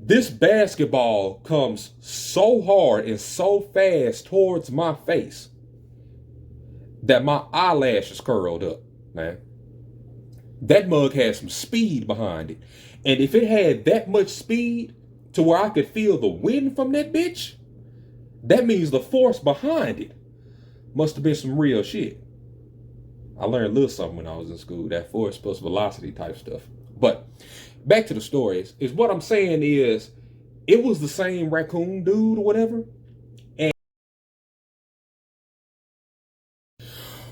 This basketball comes so hard and so fast towards my face that my eyelashes curled up, man. That mug had some speed behind it. And if it had that much speed to where I could feel the wind from that bitch, that means the force behind it must have been some real shit. I learned a little something when I was in school, that force plus velocity type stuff. But back to the story is what I'm saying is it was the same raccoon dude or whatever. And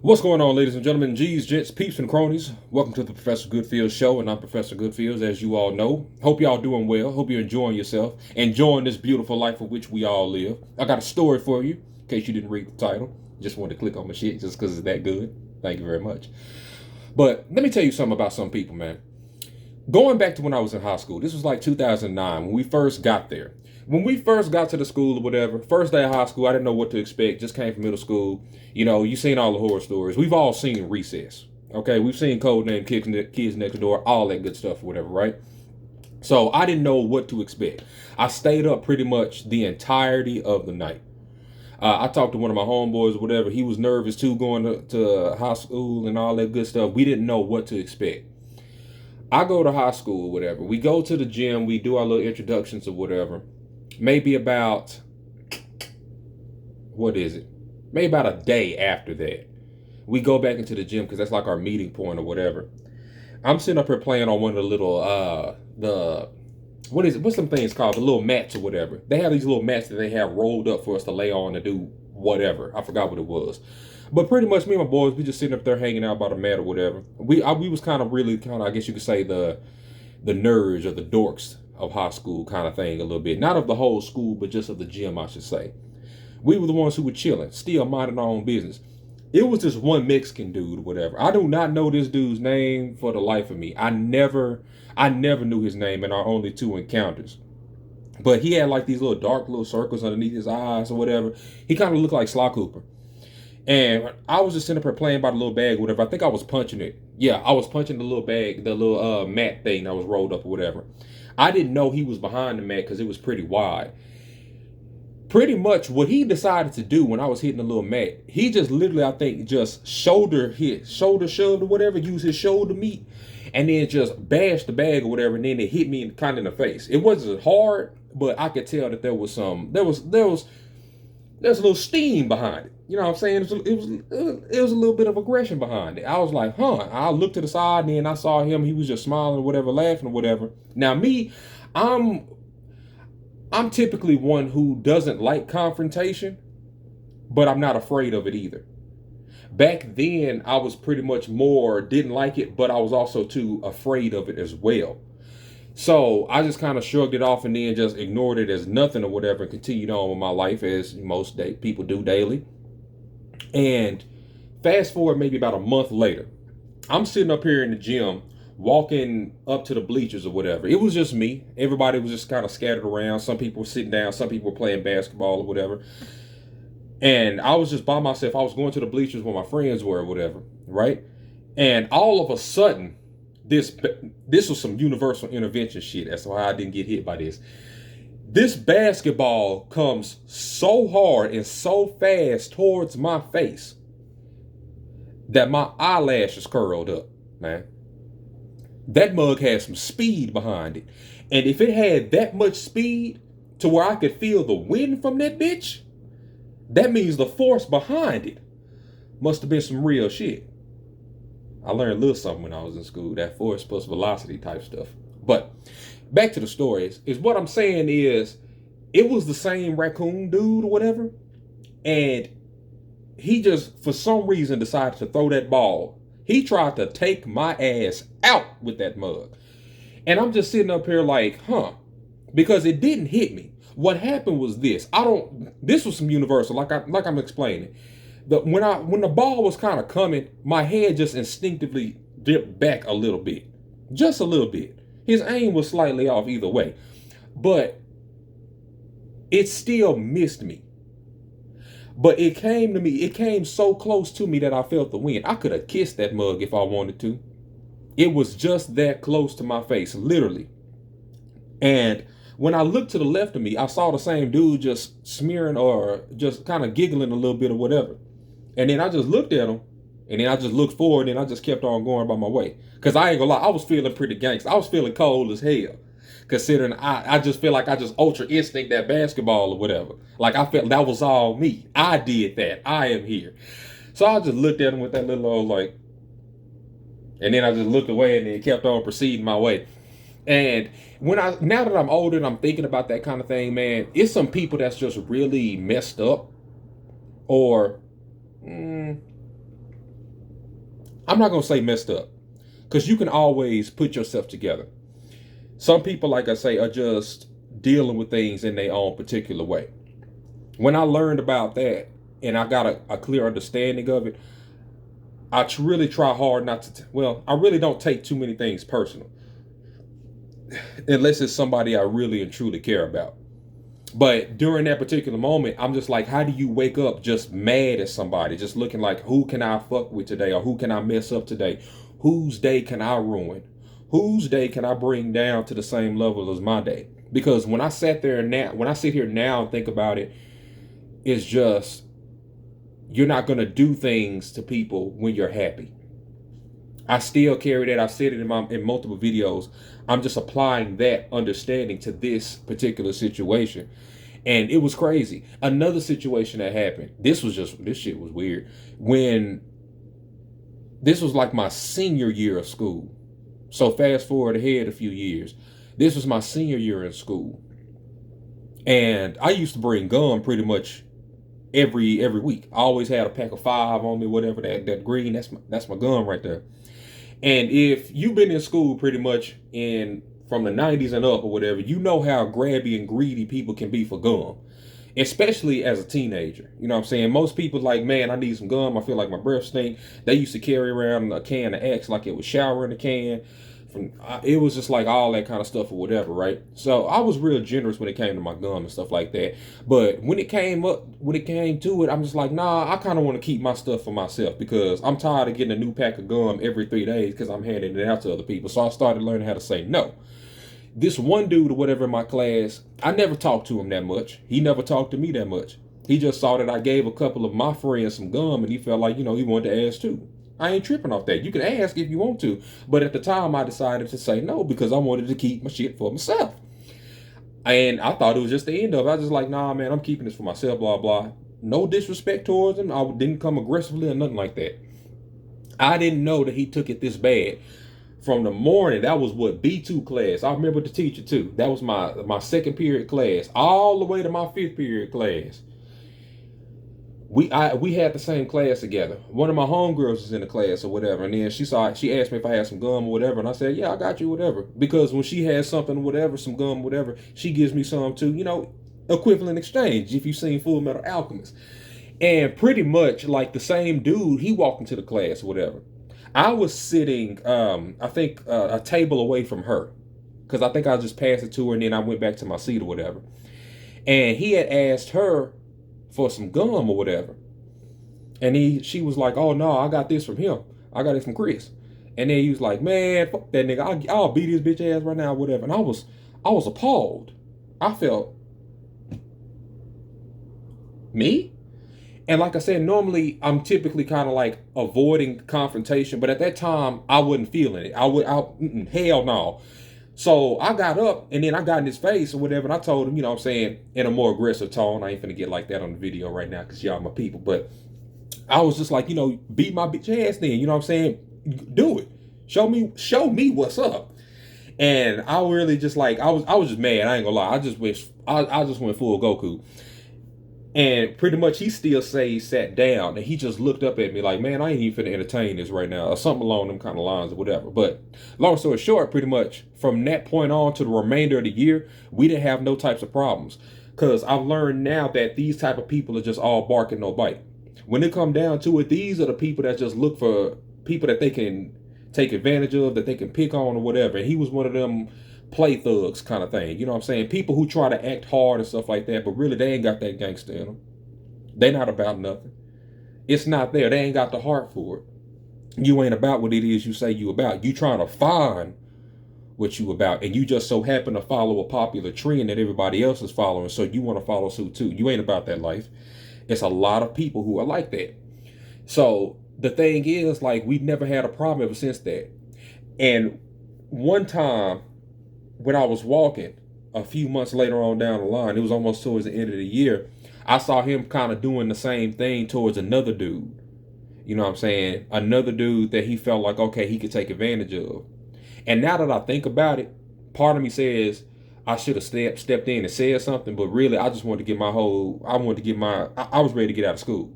what's going on, ladies and gentlemen, G's, gents, peeps, and cronies? Welcome to the Professor Goodfeels show, and I'm Professor Goodfeels, as you all know. Hope y'all doing well. Hope you're enjoying yourself, enjoying this beautiful life of which we all live. I got a story for you, in case you didn't read the title. Just wanted to click on my shit just because it's that good. Thank you very much. But let me tell you something about some people, man. Going back to when I was in high school, this was like 2009 when we first got there. When we first got to the school or whatever, first day of high school, I didn't know what to expect. Just came from middle school. You know, you've seen all the horror stories. We've all seen Recess. Okay, we've seen Codename Kids Next Door, all that good stuff or whatever, right? So I didn't know what to expect. I stayed up pretty much the entirety of the night. I talked to one of my homeboys or whatever. He was nervous too, going to high school and all that good stuff. We didn't know what to expect. I go to high school or whatever. We go to the gym. We do our little introductions or whatever. Maybe about, what is it? Maybe about a day after that, we go back into the gym because that's like our meeting point or whatever. I'm sitting up here playing on one of the little, what's some things called? The little mats or whatever. They have these little mats that they have rolled up for us to lay on and do whatever. I forgot what it was. But pretty much me and my boys, we just sitting up there hanging out by the mat or whatever. We was kind of really I guess you could say the nerds or the dorks of high school kind of thing a little bit. Not of the whole school, but just of the gym, I should say. We were the ones who were chilling, still minding our own business. It was this one Mexican dude or whatever. I do not know this dude's name for the life of me. I never knew his name in our only two encounters. But he had like these little dark little circles underneath his eyes or whatever. He kind of looked like Sly Cooper. And I was just sitting up here playing by the little bag or whatever. I think I was punching it. Yeah, I was punching the little bag, the little mat thing that was rolled up or whatever. I didn't know he was behind the mat because it was pretty wide. Pretty much what he decided to do when I was hitting the little mat, he just literally, I think, just shoulder shoved or whatever, used his shoulder meat, and then just bashed the bag or whatever, and then it hit me kind of in the face. It wasn't hard, but I could tell that there was a little steam behind it. You know what I'm saying? It was a little bit of aggression behind it. I was like, I looked to the side, and then I saw him. He was just smiling or whatever, laughing or whatever. Now me, I'm typically one who doesn't like confrontation, but I'm not afraid of it either. Back then, I was pretty much more didn't like it, but I was also too afraid of it as well. So I just kind of shrugged it off and then just ignored it as nothing or whatever and continued on with my life as most people do daily. And fast forward maybe about a month later, I'm sitting up here in the gym, walking up to the bleachers or whatever. It was just me. Everybody was just kind of scattered around. Some people were sitting down. Some people were playing basketball or whatever. And I was just by myself. I was going to the bleachers where my friends were or whatever, right? And all of a sudden, this was some universal intervention shit. That's why I didn't get hit by this. This basketball comes so hard and so fast towards my face that my eyelashes curled up, man. That mug had some speed behind it. And if it had that much speed to where I could feel the wind from that bitch, that means the force behind it must have been some real shit. I learned a little something when I was in school, that force plus velocity type stuff. But back to the stories, is what I'm saying is it was the same raccoon dude or whatever. And he just, for some reason, decided to throw that ball. He tried to take my ass out with that mug. And I'm just sitting up here like, because it didn't hit me. What happened was this. This was some universal, like I'm explaining. When the ball was kind of coming, my head just instinctively dipped back a little bit. Just a little bit. His aim was slightly off either way. But it still missed me. But it came so close to me that I felt the wind. I could have kissed that mug if I wanted to. It was just that close to my face, literally. And When I looked to the left of me, I saw the same dude just smearing or just kind of giggling a little bit or whatever. And then I just looked at him, and then I just looked forward, and I just kept on going by my way. Because I ain't gonna lie, I was feeling pretty gangster. I was feeling cold as hell. Considering I just feel like I just ultra instinct that basketball or whatever. Like I felt that was all me. I did that. I am here. So I just looked at him with that little old like, and then I just looked away and then kept on proceeding my way. And now that I'm older and I'm thinking about that kind of thing, man, it's some people that's just really messed up. Or I'm not gonna say messed up, because you can always put yourself together. Some people, like I say, are just dealing with things in their own particular way. When I learned about that and I got a clear understanding of it, I really try hard not to, I really don't take too many things personal. Unless it's somebody I really and truly care about. But during that particular moment, I'm just like, how do you wake up just mad at somebody? Just looking like, who can I fuck with today? Or who can I mess up today? Whose day can I ruin? Whose day can I bring down to the same level as my day? Because when I sit here now and think about it, it's just, you're not going to do things to people when you're happy. I still carry that. I've said it in multiple videos. I'm just applying that understanding to this particular situation. And it was crazy. Another situation that happened. This shit was weird. When this was like my senior year of school. So fast forward ahead a few years. This was my senior year in school. And I used to bring gum pretty much every week. I always had a pack of 5 on me, whatever, that green, that's my gum right there. And if you've been in school pretty much from the 90s and up or whatever, you know how grabby and greedy people can be for gum. Especially as a teenager. You know what I'm saying? Most people like, man, I need some gum. I feel like my breath stink. They used to carry around a can of Axe like it was shower in a can. It was just like all that kind of stuff or whatever, right? So I was real generous when it came to my gum and stuff like that. But when it came to it, I'm just like, nah, I kind of want to keep my stuff for myself, because I'm tired of getting a new pack of gum every 3 days because I'm handing it out to other people. So I started learning how to say no. This one dude or whatever in my class, I never talked to him that much. He never talked to me that much. He just saw that I gave a couple of my friends some gum, and he felt like, he wanted to ask too. I ain't tripping off that. You can ask if you want to. But at the time, I decided to say no because I wanted to keep my shit for myself. And I thought it was just the end of it. I was just like, nah, man, I'm keeping this for myself, blah, blah. No disrespect towards him. I didn't come aggressively or nothing like that. I didn't know that he took it this bad. From the morning, that was what, B2 class. I remember the teacher too. That was my second period class, all the way to my 5th period class. We had the same class together. One of my homegirls was in the class or whatever, and then she asked me if I had some gum or whatever, and I said, yeah, I got you, whatever. Because when she has something, whatever, some gum, whatever, she gives me some too, equivalent exchange, if you've seen Full Metal Alchemist. And pretty much like the same dude, he walked into the class or whatever. I was sitting, I think, a table away from her, because I think I just passed it to her, and then I went back to my seat or whatever. And he had asked her for some gum or whatever. And she was like, oh, no, I got this from him. I got it from Chris. And then he was like, man, fuck that nigga. I'll beat his bitch ass right now, whatever. And I was appalled. I felt, me? And like I said, normally I'm typically kind of like avoiding confrontation, but at that time I wasn't feeling it. Hell no. So I got up and then I got in his face or whatever, and I told him, in a more aggressive tone. I ain't finna get like that on the video right now because y'all my people, but I was just like, beat my bitch ass then, you know what I'm saying? Do it. Show me what's up. And I really just like, I was just mad. I ain't gonna lie. I just went full Goku. And pretty much he still sat down, and he just looked up at me like, man, I ain't even finna entertain this right now, or something along them kind of lines or whatever. But long story short, pretty much from that point on to the remainder of the year, we didn't have no types of problems. Because I've learned now that these type of people are just all bark and no bite. When it come down to it, these are the people that just look for people that they can take advantage of, that they can pick on or whatever. And he was one of them play thugs kind of thing. You know what I'm saying? People who try to act hard and stuff like that, but really they ain't got that gangster in them. They not about nothing. It's not there. They ain't got the heart for it. You ain't about what it is you say you about. You trying to find what you about, and you just so happen to follow a popular trend that everybody else is following, so you want to follow suit too. You ain't about that life. It's a lot of people who are like that. So the thing is, like, we've never had a problem ever since that. And one time when I was walking a few months later on down the line, it was almost towards the end of the year, I saw him kind of doing the same thing towards another dude. You know what I'm saying? Another dude that he felt like, okay, he could take advantage of. And now that I think about it, part of me says I should have stepped in and said something, but really I just wanted to get my I was ready to get out of school.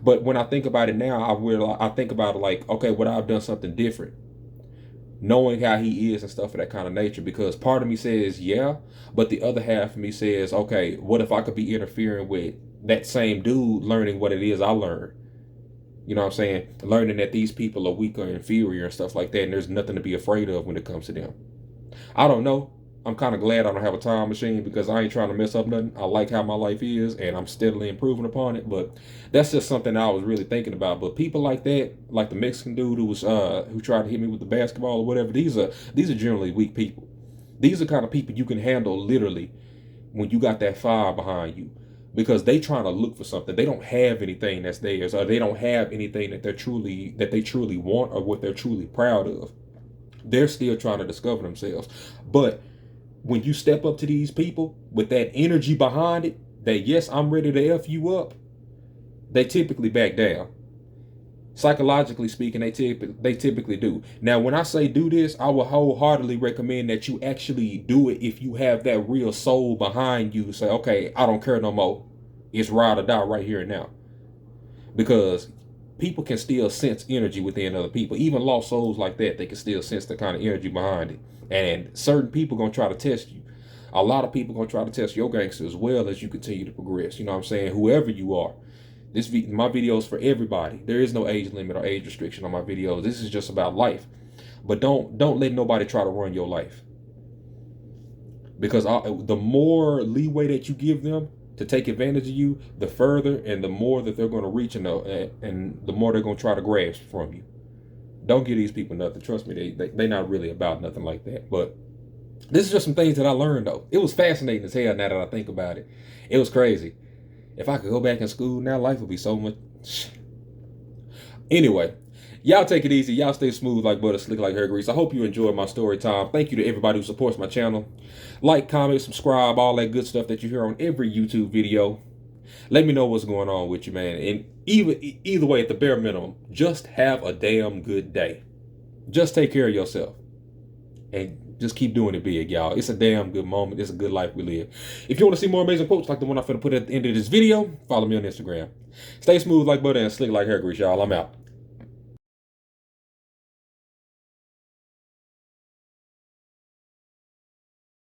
But when I think about it now, I think about it like, okay, would I have done something different? Knowing how he is and stuff of that kind of nature, because part of me says, yeah, but the other half of me says, okay, what if I could be interfering with that same dude learning what it is I learned? You know what I'm saying? Learning that these people are weaker, inferior, and stuff like that, and there's nothing to be afraid of when it comes to them. I don't know. I'm kind of glad I don't have a time machine, because I ain't trying to mess up nothing. I like how my life is, and I'm steadily improving upon it. But that's just something I was really thinking about. But people like that, like the Mexican dude who tried to hit me with the basketball or whatever, these are generally weak people. These are kind of people you can handle literally when you got that fire behind you, because they trying to look for something. They don't have anything that's theirs, or they don't have anything that they truly want, or what they're truly proud of. They're still trying to discover themselves. But when you step up to these people with that energy behind it, that yes, I'm ready to F you up, they typically back down. Psychologically speaking, they typically do. Now, when I say do this, I will wholeheartedly recommend that you actually do it if you have that real soul behind you to say, okay, I don't care no more. It's ride or die right here and now. Because people can still sense energy within other people. Even lost souls like that, they can still sense the kind of energy behind it. And certain people going to try to test you. A lot of people going to try to test your gangster as well as you continue to progress. You know what I'm saying? Whoever you are. My video is for everybody. There is no age limit or age restriction on my videos. This is just about life. But don't let nobody try to run your life. Because the more leeway that you give them to take advantage of you, the further and the more that they're going to reach, and the more they're going to try to grasp from you. Don't give these people nothing. Trust me, they're not really about nothing like that. But this is just some things that I learned, though. It was fascinating as hell now that I think about it. It was crazy. If I could go back in school now, life would be so much. Anyway, y'all take it easy. Y'all stay smooth like butter, slick like hair grease. I hope you enjoyed my story time. Thank you to everybody who supports my channel. Like, comment, subscribe, all that good stuff that you hear on every YouTube video. Let me know what's going on with you, man. And either way, at the bare minimum, just have a damn good day. Just take care of yourself. And just keep doing it big, y'all. It's a damn good moment. It's a good life we live. If you want to see more amazing quotes like the one I'm finna put at the end of this video, follow me on Instagram. Stay smooth like butter and slick like hair grease, y'all. I'm out.